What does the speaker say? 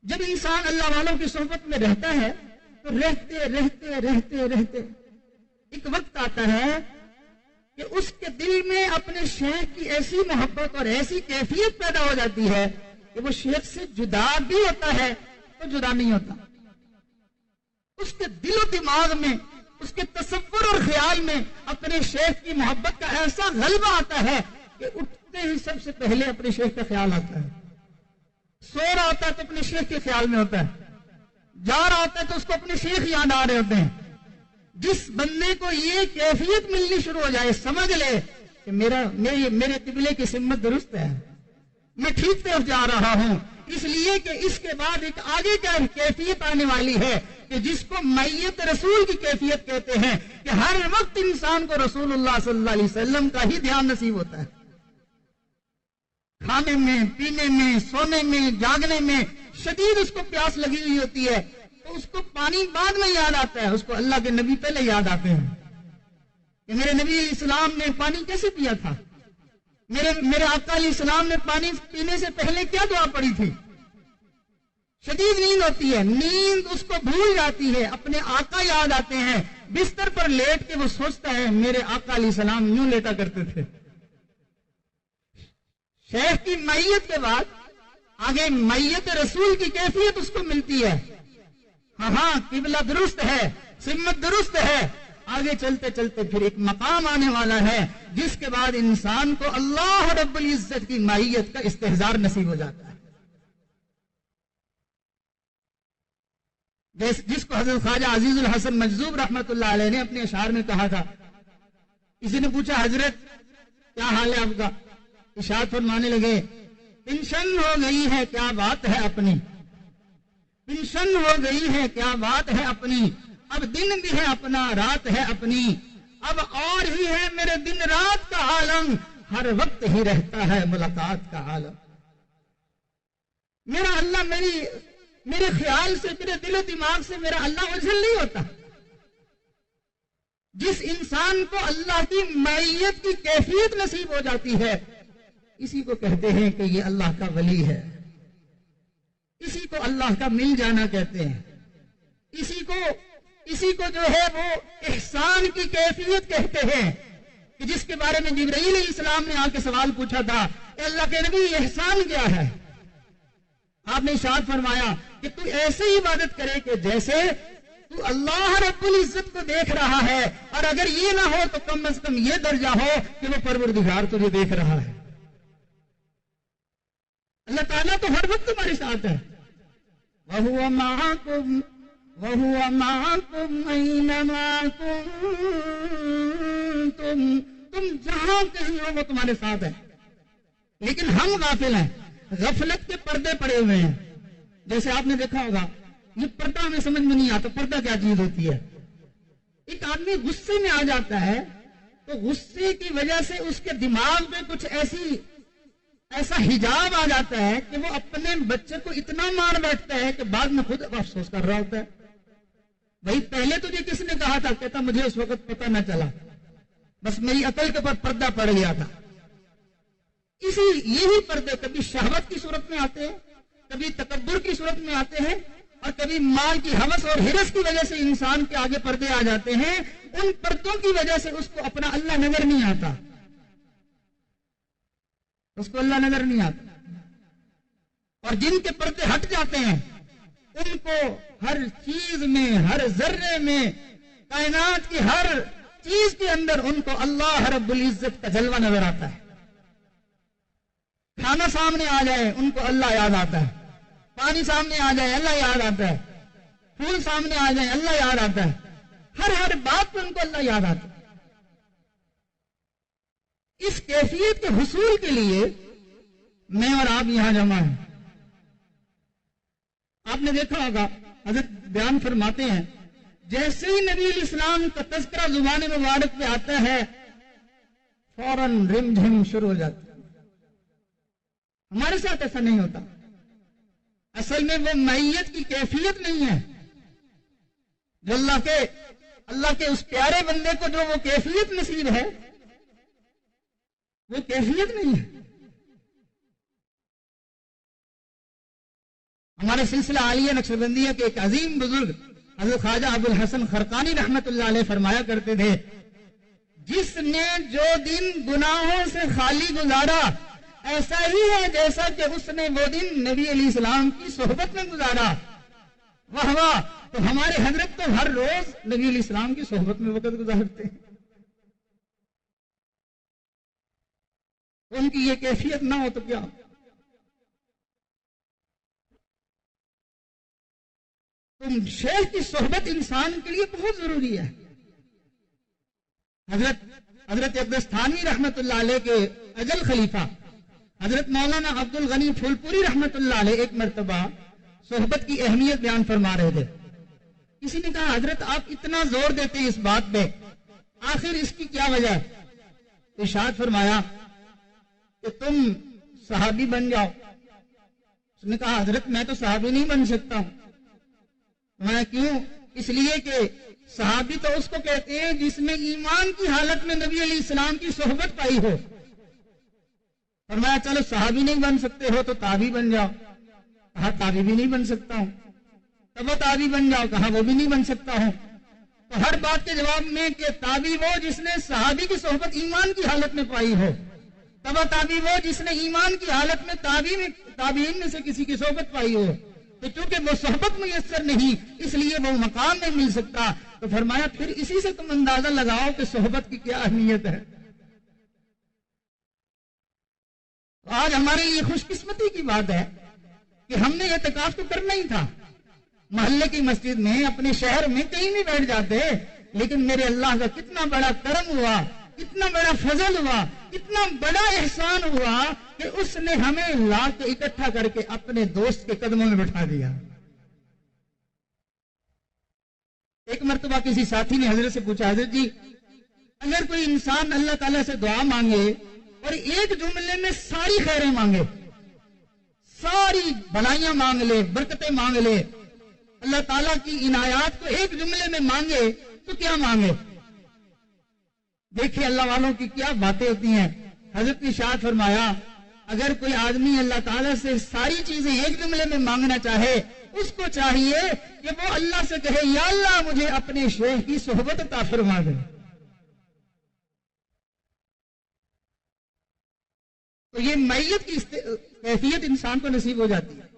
جب انسان اللہ والوں کی صحبت میں رہتا ہے تو رہتے رہتے رہتے رہتے ایک وقت آتا ہے کہ اس کے دل میں اپنے شیخ کی ایسی محبت اور ایسی کیفیت پیدا ہو جاتی ہے کہ وہ شیخ سے جدا بھی ہوتا ہے تو جدا نہیں ہوتا. اس کے دل و دماغ میں، اس کے تصور اور خیال میں اپنے شیخ کی محبت کا ایسا غلبہ آتا ہے کہ اٹھتے ہی سب سے پہلے اپنے شیخ کا خیال آتا ہے. سو رہا ہوتا ہے تو اپنے شیخ کے خیال میں ہوتا ہے، جا رہا ہوتا ہے تو اس کو اپنے شیخ یاد آ رہے ہوتے ہیں. جس بندے کو یہ کیفیت ملنی شروع ہو جائے، سمجھ لے کہ میرے قبلے کی سمت درست ہے، میں ٹھیک طرف جا رہا ہوں. اس لیے کہ اس کے بعد ایک آگے کا کیفیت آنے والی ہے کہ جس کو میت رسول کی کیفیت کہتے ہیں، کہ ہر وقت انسان کو رسول اللہ صلی اللہ علیہ وسلم کا ہی دھیان نصیب ہوتا ہے. کھانے میں، پینے میں، سونے میں، جاگنے میں شدید اس کو پیاس لگی ہوئی ہوتی ہے تو اس کو پانی بعد میں یاد آتا ہے، اس کو اللہ کے نبی پہلے یاد آتے ہیں کہ میرے نبی علیہ السلام نے پانی کیسے پیا تھا، میرے آقا علیہ السلام نے پانی پینے سے پہلے کیا دعا پڑی تھی. شدید نیند ہوتی ہے، نیند اس کو بھول جاتی ہے، اپنے آقا یاد آتے ہیں. بستر پر لیٹ کے وہ سوچتا ہے میرے آقا علیہ السلام یوں لیٹا کرتے تھے. شیخ کی میت کے بعد آگے میت رسول کی کیفیت اس کو ملتی ہے. ہاں قبلہ درست ہے، سمت درست ہے. آگے چلتے چلتے پھر ایک مقام آنے والا ہے جس کے بعد انسان کو اللہ رب العزت کی مائیت کا استحضار نصیب ہو جاتا ہے. جس کو حضرت خواجہ عزیز الحسن مجذوب رحمت اللہ علیہ نے اپنے اشعار میں کہا تھا. کسی نے پوچھا حضرت کیا حال ہے آپ کا؟ ارشاد فرمانے لگے پنشن ہو گئی ہے کیا بات ہے اپنی، پنشن ہو گئی ہے کیا بات ہے اپنی، اب دن بھی ہے اپنا رات ہے اپنی، اب اور ہی ہے میرے دن رات کا عالم، ہر وقت ہی رہتا ہے ملاقات کا عالم. میرا اللہ میرے خیال سے، میرے دل و دماغ سے میرا اللہ اجھل نہیں ہوتا. جس انسان کو اللہ کی معیت کی کیفیت نصیب ہو جاتی ہے اسی کو کہتے ہیں کہ یہ اللہ کا ولی ہے، اسی کو اللہ کا مل جانا کہتے ہیں. اسی کو جو ہے وہ احسان کی کیفیت کہتے ہیں کہ جس کے بارے میں جبرائیل علیہ السلام نے آ کے سوال پوچھا تھا کہ اللہ کے نبی احسان کیا ہے؟ آپ نے ارشاد فرمایا کہ تو ایسے ہی عبادت کرے کہ جیسے تو اللہ رب العزت کو دیکھ رہا ہے، اور اگر یہ نہ ہو تو کم از کم یہ درجہ ہو کہ وہ پروردگار تجھے دیکھ رہا ہے. اللہ تعالیٰ تو ہر وقت تمہارے ساتھ ہے. وَهُوَ مَعَكُمْ وَهُوَ مَعَكُمْ أَيْنَمَا كُنْتُمْ، تم جہاں کہیں ہو وہ تمہارے ساتھ ہے. لیکن ہم غافل ہیں، غفلت کے پردے پڑے ہوئے ہیں. جیسے آپ نے دیکھا ہوگا یہ پردہ ہمیں سمجھ میں نہیں آتا پردہ کیا چیز ہوتی ہے. ایک آدمی غصے میں آ جاتا ہے تو غصے کی وجہ سے اس کے دماغ میں کچھ ایسا حجاب آ جاتا ہے کہ وہ اپنے بچے کو اتنا مار بیٹھتا ہے کہ بعد میں خود افسوس کر رہا ہوتا ہے. بھائی پہلے تجھے کس نے کہا تھا؟ کہتا مجھے اس وقت پتہ نہ چلا، بس میری عقل کے اوپر پردہ پڑ گیا تھا. یہی پردے کبھی شہوت کی صورت میں آتے ہیں، کبھی تکبر کی صورت میں آتے ہیں، اور کبھی مال کی ہوس اور ہرس کی وجہ سے انسان کے آگے پردے آ جاتے ہیں. ان پردوں کی وجہ سے اس کو اپنا اللہ نظر نہیں آتا، اس کو اللہ نظر نہیں آتا. اور جن کے پردے ہٹ جاتے ہیں ان کو ہر چیز میں، ہر ذرے میں، کائنات کی ہر چیز کے اندر ان کو اللہ رب العزت کا جلوہ نظر آتا ہے. کھانا سامنے آ جائے ان کو اللہ یاد آتا ہے، پانی سامنے آ جائے اللہ یاد آتا ہے، پھول سامنے آ جائے اللہ یاد آتا ہے، ہر بات پہ ان کو اللہ یاد آتا ہے. اس کیفیت کے حصول کے لیے میں اور آپ یہاں جمع ہیں. آپ نے دیکھا ہوگا حضرت بیان فرماتے ہیں جیسے ہی نبی علیہ السلام کا تذکرہ زبان مبارک پہ آتا ہے فوراً رم جھم شروع ہو جاتا ہے. ہمارے ساتھ ایسا نہیں ہوتا. اصل میں وہ معیت کی کیفیت نہیں ہے جو اللہ کے اس پیارے بندے کو جو وہ کیفیت نصیب ہے وہ کیفیت نہیں ہے. ہمارے سلسلہ عالیہ نقشبندیہ کے ایک عظیم بزرگ حضرت خواجہ ابو الحسن خرقانی رحمت اللہ علیہ فرمایا کرتے تھے، جس نے جو دن گناہوں سے خالی گزارا ایسا ہی ہے جیسا کہ اس نے وہ دن نبی علیہ السلام کی صحبت میں گزارا۔ واہ واہ! تو ہمارے حضرت تو ہر روز نبی علیہ السلام کی صحبت میں وقت گزارتے ہیں۔ ان کی یہ کیفیت نہ ہو تو کیا؟ تم شیخ کی صحبت انسان کے لیے بہت ضروری ہے۔ حضرت اقدس تھانوی رحمت اللہ علیہ کے اجل خلیفہ حضرت مولانا عبد الغنی پھولپوری رحمت اللہ علیہ ایک مرتبہ صحبت کی اہمیت بیان فرما رہے تھے۔ کسی نے کہا حضرت آپ اتنا زور دیتے ہیں اس بات پہ، آخر اس کی کیا وجہ ہے؟ ارشاد فرمایا کہ تم صحابی بن جاؤ۔ اس نے کہا حضرت میں تو صحابی نہیں بن سکتا ہوں۔ میں کیوں؟ اس لیے کہ صحابی تو اس کو کہتے ہیں جس میں ایمان کی حالت میں نبی علیہ السلام کی صحبت پائی ہو۔ فرمایا چلو صحابی نہیں بن سکتے ہو تو تابعی بن جاؤ۔ کہا تابعی بھی نہیں بن سکتا ہوں۔ تب وہ تابعی بن جاؤ، کہا وہ بھی نہیں بن سکتا ہوں۔ تو ہر بات کے جواب میں کہ تابعی وہ جس نے صحابی کی صحبت ایمان کی حالت میں پائی ہو، تب وہ تابعی وہ جس نے ایمان کی حالت میں تابعین میں سے کسی کی صحبت پائی ہو۔ تو چونکہ وہ صحبت میسر نہیں اس لیے وہ مقام نہیں مل سکتا۔ تو فرمایا پھر اسی سے تم اندازہ لگاؤ کہ صحبت کی کیا اہمیت ہے۔ آج ہمارے لیے خوش قسمتی کی بات ہے کہ ہم نے اعتکاف تو کرنا ہی تھا، محلے کی مسجد میں اپنے شہر میں کہیں نہیں بیٹھ جاتے، لیکن میرے اللہ کا کتنا بڑا کرم ہوا، کتنا بڑا فضل ہوا، کتنا بڑا احسان ہوا کہ اس نے ہمیں لا کے اکٹھا کر کے اپنے دوست کے قدموں میں بٹھا دیا۔ ایک مرتبہ کسی ساتھی نے حضرت سے پوچھا، حضرت جی اگر کوئی انسان اللہ تعالیٰ سے دعا مانگے اور ایک جملے میں ساری خیریں مانگے، ساری بھلائیاں مانگ لے، برکتیں مانگ لے، اللہ تعالیٰ کی عنایات کو ایک جملے میں مانگے تو کیا مانگے؟ دیکھیں اللہ والوں کی کیا باتیں ہوتی ہیں۔ حضرت نے ارشاد فرمایا اگر کوئی آدمی اللہ تعالیٰ سے ساری چیزیں ایک جملے میں مانگنا چاہے، اس کو چاہیے کہ وہ اللہ سے کہے یا اللہ مجھے اپنے شیخ کی صحبت عطا فرما دے۔ تو یہ میت کی کیفیت انسان کو نصیب ہو جاتی ہے۔